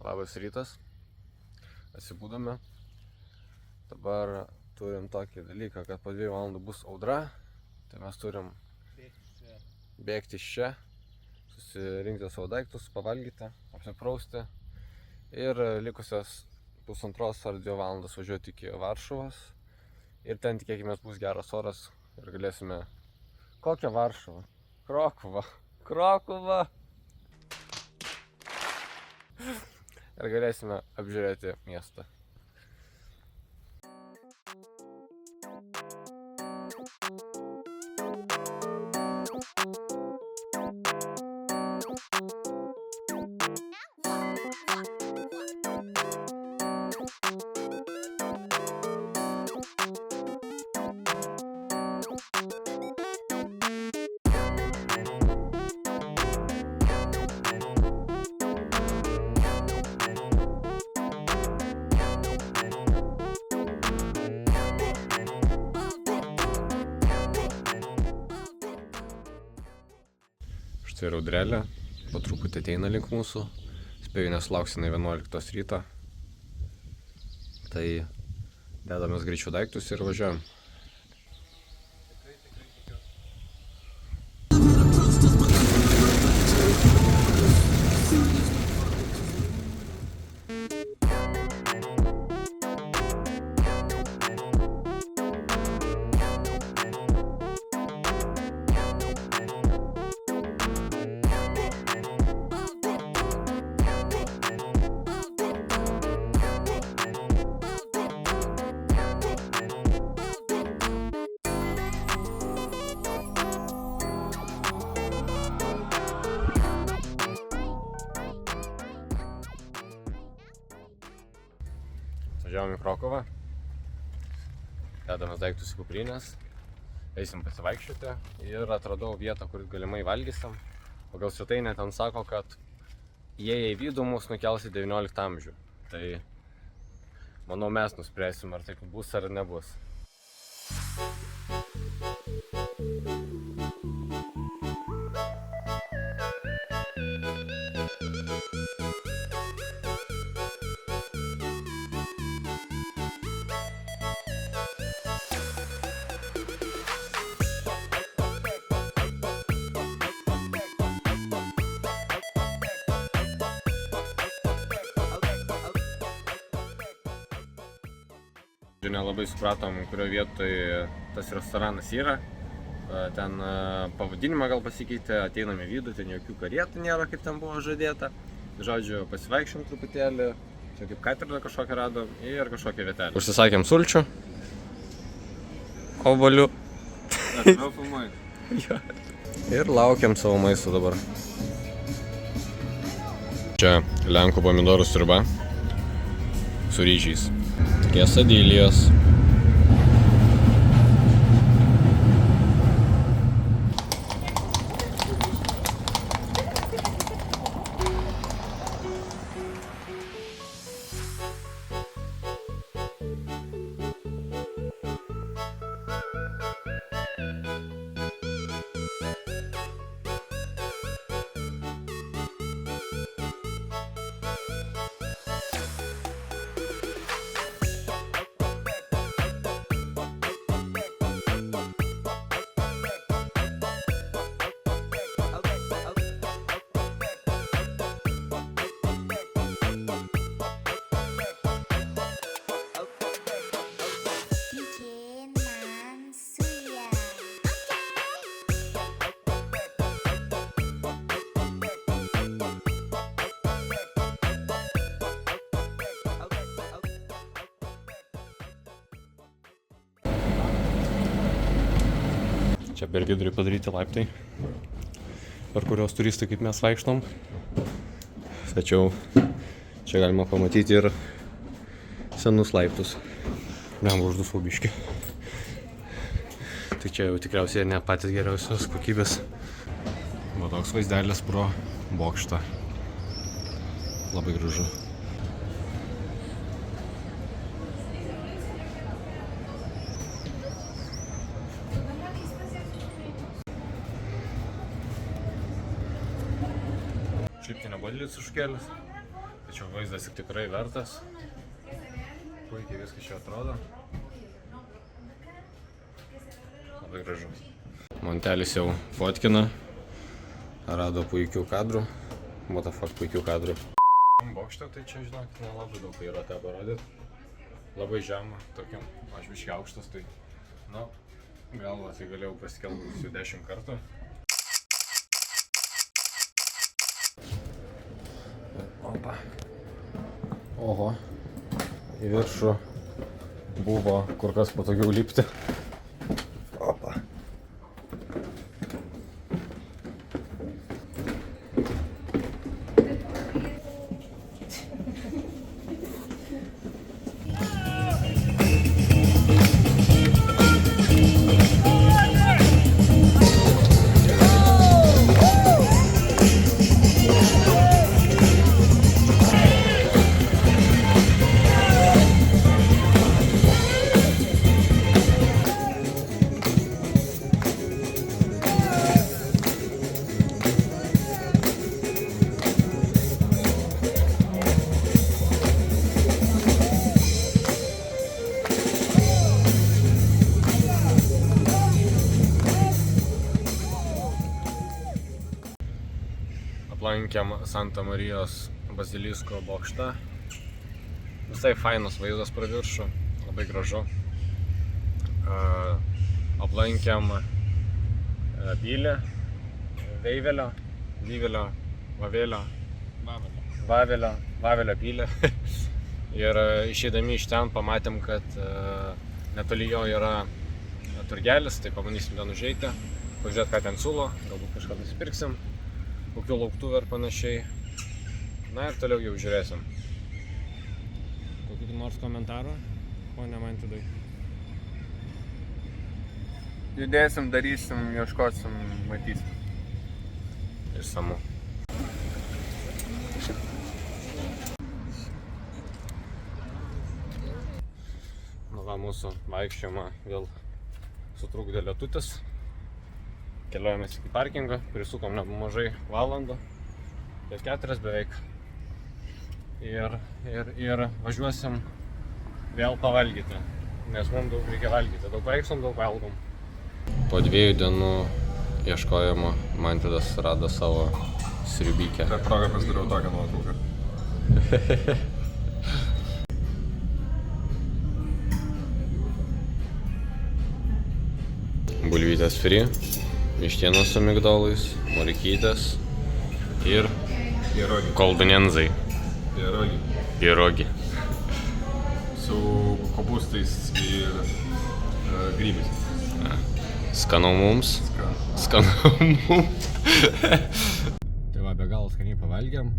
Labas rytas. Atsibūdome. Dabar turim tokį dalyką, kad po 2 valandų bus audra. Tai mes turim bėgti iš čia, susirinkti savo daiktus, pavalgyti, apsiprausti. Ir likusias 1,5 ar 2 valandas važiuoti iki Varšuvos. Ir ten tikėkimės bus geras oras ir galėsime... Kokią Varšuvą? Krokuva! Ir galėsime apžiūrėti miestą. Štai ir audrelė, po truputį ateina link mūsų, spėju nesulauksime 11 ryto. Tai dedamės greičiau daiktus ir važiuojam. Važiavom į Krokuvą, dedamės daiktus į kuprinės, eisim pasivaikščioti ir atradau vietą, kur galimai valgysim. Pagal svetainę ten sako, kad jie į vidų mus nukels į 19 amžių. Tai manau mes nuspręsim, ar taip bus ar nebus. Nelabai supratom, kurioje vietoje tas restoranas yra. Ten pavadinimą gal pasikeitė, ateinam į vidų, ten jokių karietų nėra, kaip ten buvo žadėta. Žodžiu, pasivaikščiom truputėlį, čia kaip katedrą kažkokią radom ir kažkokią vietelę. Užsisakėm sulčių, obuolių. Ir laukiam savo maisto dabar. Čia lenkų pomidorų sriuba su ryžiais. Quesadillas. Čia per vidurį padaryti laiptai, per kurios turistai kaip mes vaikštom. Tačiau čia galima pamatyti ir senus laiptus. Blemba uždusau biškį. Tai čia jau tikriausiai ne patys geriausios kokybės. Va toks vaizdelis pro bokštą. Labai gražu. Šiaip tai nebuvo didelis užkėlis, Tačiau vaizdas tikrai vertas. Puikiai viskas čia atrodo. Labai gražu. Montelis jau fotkina. Rado puikių kadrų. What the fuck, puikių kadrų. Bokšte tai čia, žinok, nelabai daug yra tą parodyti. Labai žema, tokiam, aš biškai aukštas, tai, nu, galva tai galėjau pasikelbusiu 10 kartų. Opa. Oho. Į viršų buvo kur kas patogiau lipti. Opa. Aplankėm Santa Marijos bazilisko bokštą. Visai fainas vaizdas pro viršų, labai gražu. Aplankėm pilį, Vavelio pilį. Ir išeidami iš ten pamatėm, kad netoli jo yra turgelis, tai pabandysim ten užeiti, pažiūrėti, ką ten siūlo, galbūt kažką nusipirksim, kokių lauktuvų ir panašiai. Na ir toliau jau žiūrėsim. Kokių nors komentarų, ponia Mantvidai? Judėsim, darysim, ieškosim, matysim. Išsamu. Nu va, mūsų vaikščiojimą vėl sutrukdė lietutis. Keliojamės iki parkingo, prisukom nemažai valandų, 4 beveik. Ir važiuosim vėl pavalgyti, nes mums daug reikia valgyti. Daug vaikštom, daug valgom. Po 2 dienų ieškojimo Mantvidas rado savo sriubykę. Ta proga pasidariau tokią nuotrauką. Bulvytės fri, vištienos su migdolais, morkytės ir koldunenzai. Pierogi. Su kopūstais ir grybais. Skanau mums. Skanau mums. Tai va, be galo skaniai pavalgėm.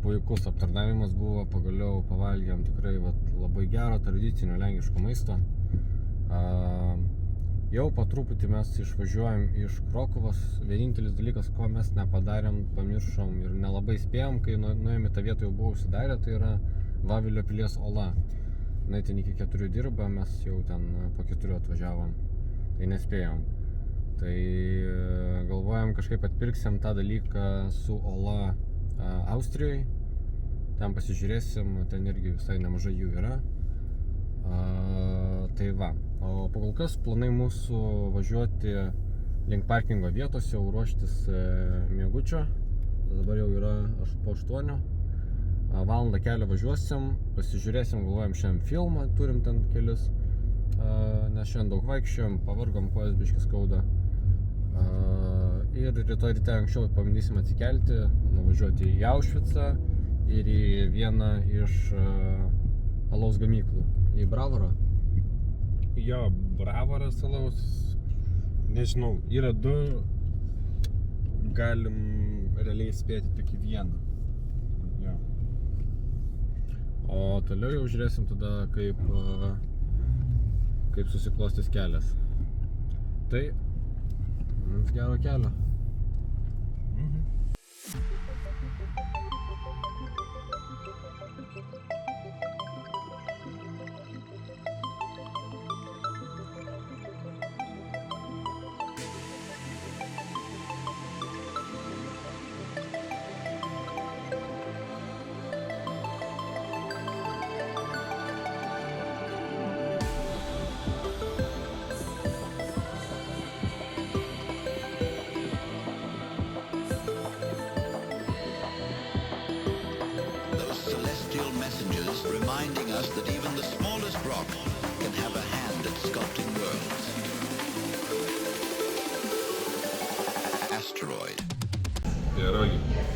Puikus aptarnavimas buvo, pagaliau pavalgėm tikrai labai gero tradicinio lenkiško maisto. Jau po truputį mes išvažiuojam iš Krokuvos. Vienintelis dalykas, ko mes nepadarėm, pamiršom ir nelabai spėjom, kai nuėjome tą vietą jau buvo užsidarę, tai yra Vavelio pilies ola. Na, ten iki 4 dirba, mes jau ten po 4 atvažiavom, tai nespėjom. Tai galvojam, kažkaip atpirksim tą dalyką su ola Austrijoje. Ten pasižiūrėsim, ten irgi visai nemažai jų yra. Tai va, o kol kas planai mūsų važiuoti link parkingo vietos, jau ruoštis miegučio. Dabar jau yra po 8. Valandą kelio važiuosim, pasižiūrėsim, galvojam šiandien filmą, turim ten kelis, nes šiandien daug vaikščiojom, pavargom, kojas biškį skauda. Ir rytoj ryte anksčiau pabandysim atsikelti, nuvažiuoti į Aušvicą ir į vieną iš alaus gamyklų. Į Bravorą? Jo, Bravoras alaus. Nežinau, yra 2. Galim realiai spėti tik į vieną. Jo. O toliau jau žiūrėsim tada, kaip susiklostys kelias. Tai mums gero kelio. fast that even the smallest rock